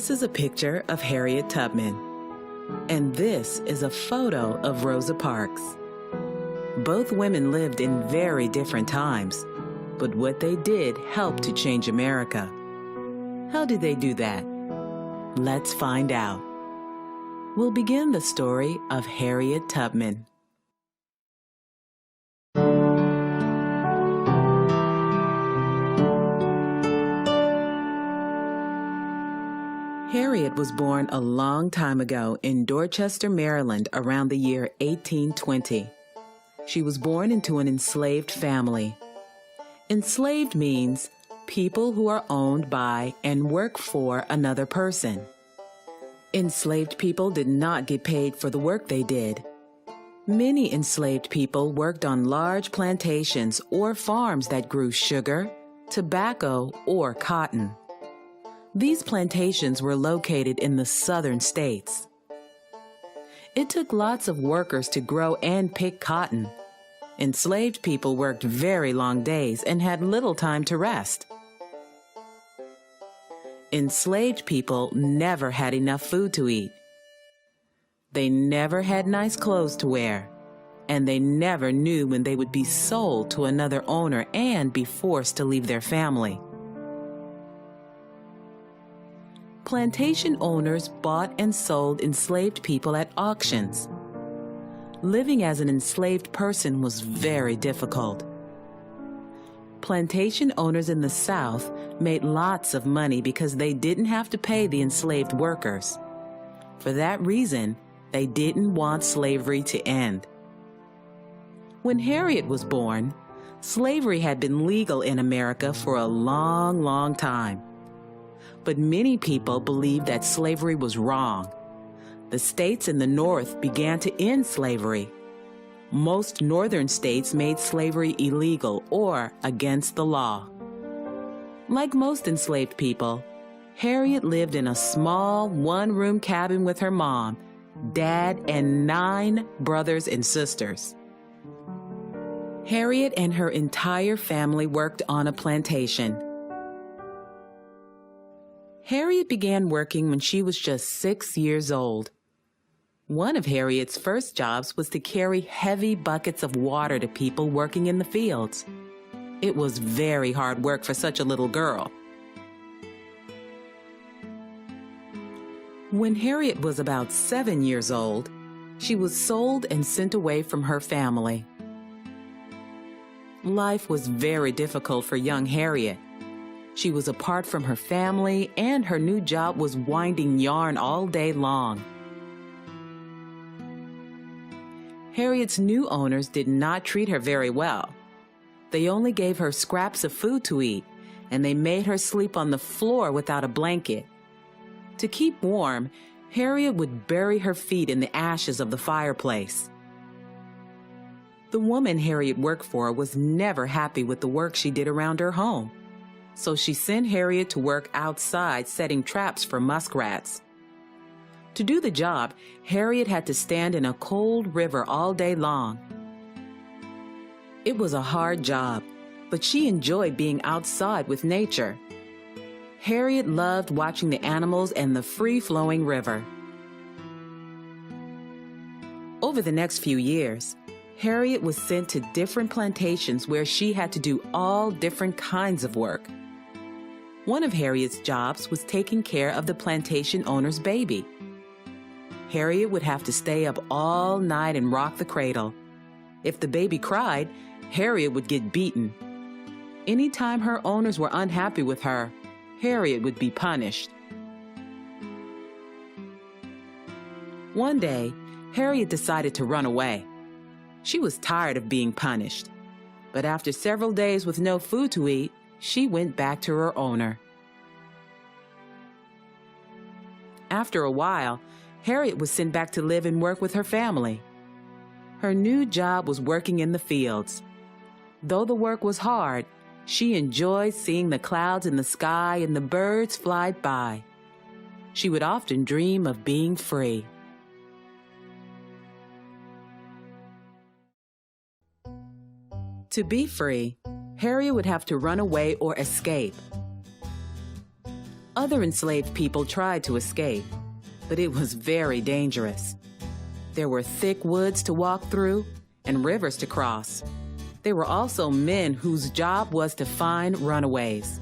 This is a picture of Harriet Tubman, and this is a photo of Rosa Parks. Both women lived in very different times, but what they did helped to change America. How did they do that? Let's find out. We'll begin the story of Harriet Tubman. Harriet was born a long time ago in Dorchester, Maryland, around the year 1820. She was born into an enslaved family. Enslaved means people who are owned by and work for another person. Enslaved people did not get paid for the work they did. Many enslaved people worked on large plantations or farms that grew sugar, tobacco, or cotton. These plantations were located in the southern states. It took lots of workers to grow and pick cotton. Enslaved people worked very long days and had little time to rest. Enslaved people never had enough food to eat. They never had nice clothes to wear, and they never knew when they would be sold to another owner and be forced to leave their family. Plantation owners bought and sold enslaved people at auctions. Living as an enslaved person was very difficult. Plantation owners in the South made lots of money because they didn't have to pay the enslaved workers. For that reason, they didn't want slavery to end. When Harriet was born, slavery had been legal in America for a long, long time. But many people believed that slavery was wrong. The states in the North began to end slavery. Most northern states made slavery illegal or against the law. Like most enslaved people, Harriet lived in a small one-room cabin with her mom, dad, and 9 brothers and sisters. Harriet and her entire family worked on a plantation. Harriet began working when she was just 6 years old. One of Harriet's first jobs was to carry heavy buckets of water to people working in the fields. It was very hard work for such a little girl. When Harriet was about 7 years old, she was sold and sent away from her family. Life was very difficult for young Harriet. She was apart from her family, and her new job was winding yarn all day long. Harriet's new owners did not treat her very well. They only gave her scraps of food to eat, and they made her sleep on the floor without a blanket. To keep warm, Harriet would bury her feet in the ashes of the fireplace. The woman Harriet worked for was never happy with the work she did around her home. So she sent Harriet to work outside setting traps for muskrats. To do the job, Harriet had to stand in a cold river all day long. It was a hard job, but she enjoyed being outside with nature. Harriet loved watching the animals and the free-flowing river. Over the next few years, Harriet was sent to different plantations where she had to do all different kinds of work. One of Harriet's jobs was taking care of the plantation owner's baby. Harriet would have to stay up all night and rock the cradle. If the baby cried, Harriet would get beaten. Anytime her owners were unhappy with her, Harriet would be punished. One day, Harriet decided to run away. She was tired of being punished. But after several days with no food to eat, she went back to her owner. After a while, Harriet was sent back to live and work with her family. Her new job was working in the fields. Though the work was hard, she enjoyed seeing the clouds in the sky and the birds fly by. She would often dream of being free. To be free, Harriet would have to run away or escape. Other enslaved people tried to escape, but it was very dangerous. There were thick woods to walk through and rivers to cross. There were also men whose job was to find runaways.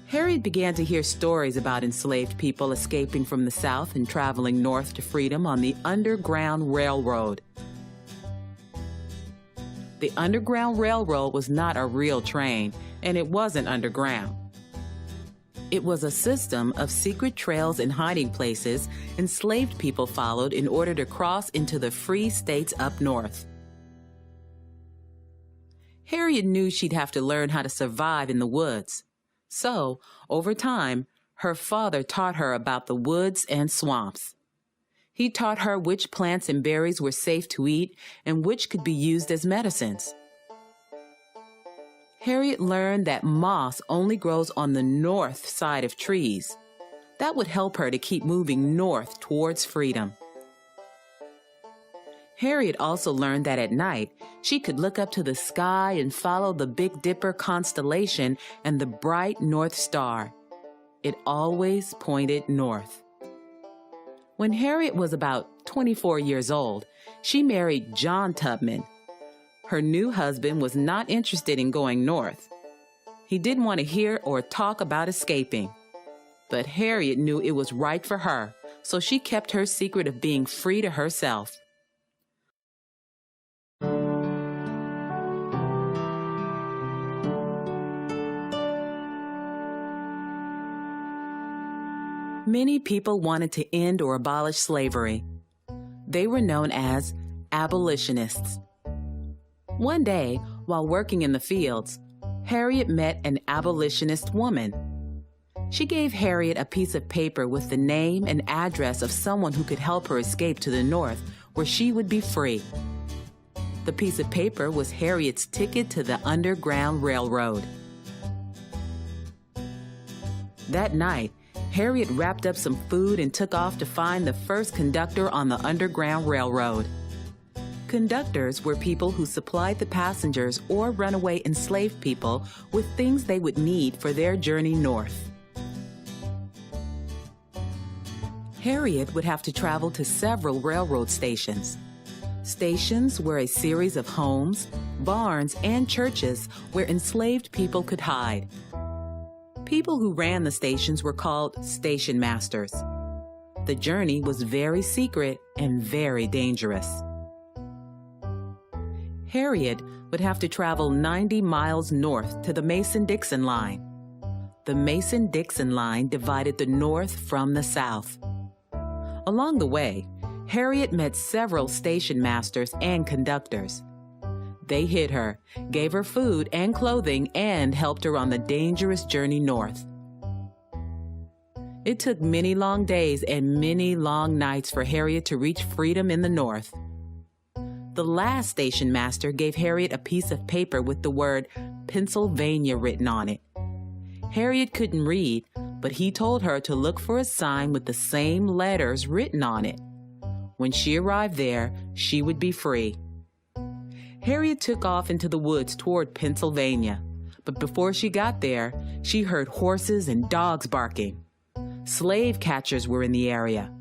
Harriet began to hear stories about enslaved people escaping from the South and traveling north to freedom on the Underground Railroad. The Underground Railroad was not a real train, and it wasn't underground. It was a system of secret trails and hiding places enslaved people followed in order to cross into the free states up north. Harriet knew she'd have to learn how to survive in the woods. So, over time, her father taught her about the woods and swamps. He taught her which plants and berries were safe to eat and which could be used as medicines. Harriet learned that moss only grows on the north side of trees. That would help her to keep moving north towards freedom. Harriet also learned that at night, she could look up to the sky and follow the Big Dipper constellation and the bright North Star. It always pointed north. When Harriet was about 24 years old, she married John Tubman. Her new husband was not interested in going north. He didn't want to hear or talk about escaping. But Harriet knew it was right for her, so she kept her secret of being free to herself. Many people wanted to end or abolish slavery. They were known as abolitionists. One day, while working in the fields, Harriet met an abolitionist woman. She gave Harriet a piece of paper with the name and address of someone who could help her escape to the north, where she would be free. The piece of paper was Harriet's ticket to the Underground Railroad. That night, Harriet wrapped up some food and took off to find the first conductor on the Underground Railroad. Conductors were people who supplied the passengers or runaway enslaved people with things they would need for their journey north. Harriet would have to travel to several railroad stations. Stations were a series of homes, barns, and churches where enslaved people could hide. People who ran the stations were called station masters. The journey was very secret and very dangerous. Harriet would have to travel 90 miles north to the Mason-Dixon line. The Mason-Dixon line divided the North from the South. Along the way, Harriet met several station masters and conductors. They hid her, gave her food and clothing, and helped her on the dangerous journey north. It took many long days and many long nights for Harriet to reach freedom in the north. The last station master gave Harriet a piece of paper with the word Pennsylvania written on it. Harriet couldn't read, but he told her to look for a sign with the same letters written on it. When she arrived there, she would be free. Harriet took off into the woods toward Pennsylvania, but before she got there, she heard horses and dogs barking. Slave catchers were in the area.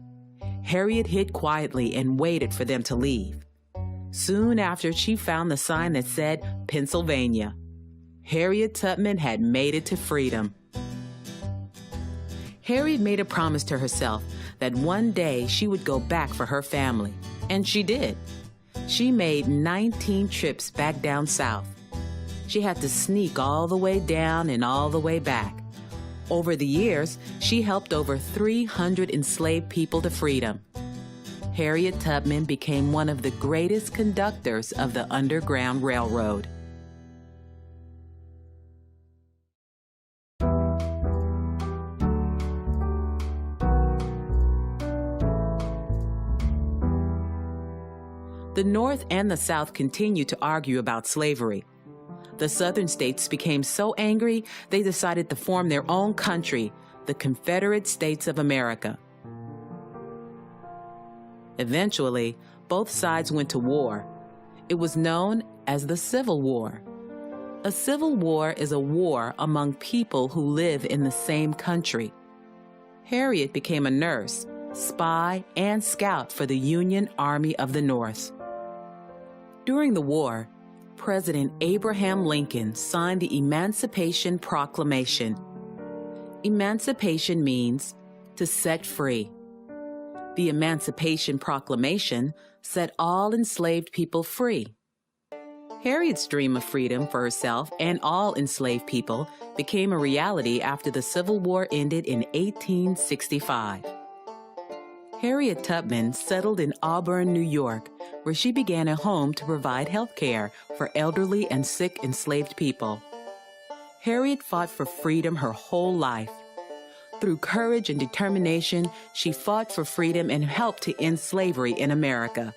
Harriet hid quietly and waited for them to leave. Soon after, she found the sign that said Pennsylvania. Harriet Tubman had made it to freedom. Harriet made a promise to herself that one day she would go back for her family, and she did. She made 19 trips back down south. She had to sneak all the way down and all the way back. Over the years, she helped over 300 enslaved people to freedom. Harriet Tubman became one of the greatest conductors of the Underground Railroad. The North and the South continued to argue about slavery. The Southern states became so angry, they decided to form their own country, the Confederate States of America. Eventually, both sides went to war. It was known as the Civil War. A civil war is a war among people who live in the same country. Harriet became a nurse, spy, and scout for the Union Army of the North. During the war, President Abraham Lincoln signed the Emancipation Proclamation. Emancipation means to set free. The Emancipation Proclamation set all enslaved people free. Harriet's dream of freedom for herself and all enslaved people became a reality after the Civil War ended in 1865. Harriet Tubman settled in Auburn, New York, where she began a home to provide health care for elderly and sick enslaved people. Harriet fought for freedom her whole life. Through courage and determination, she fought for freedom and helped to end slavery in America.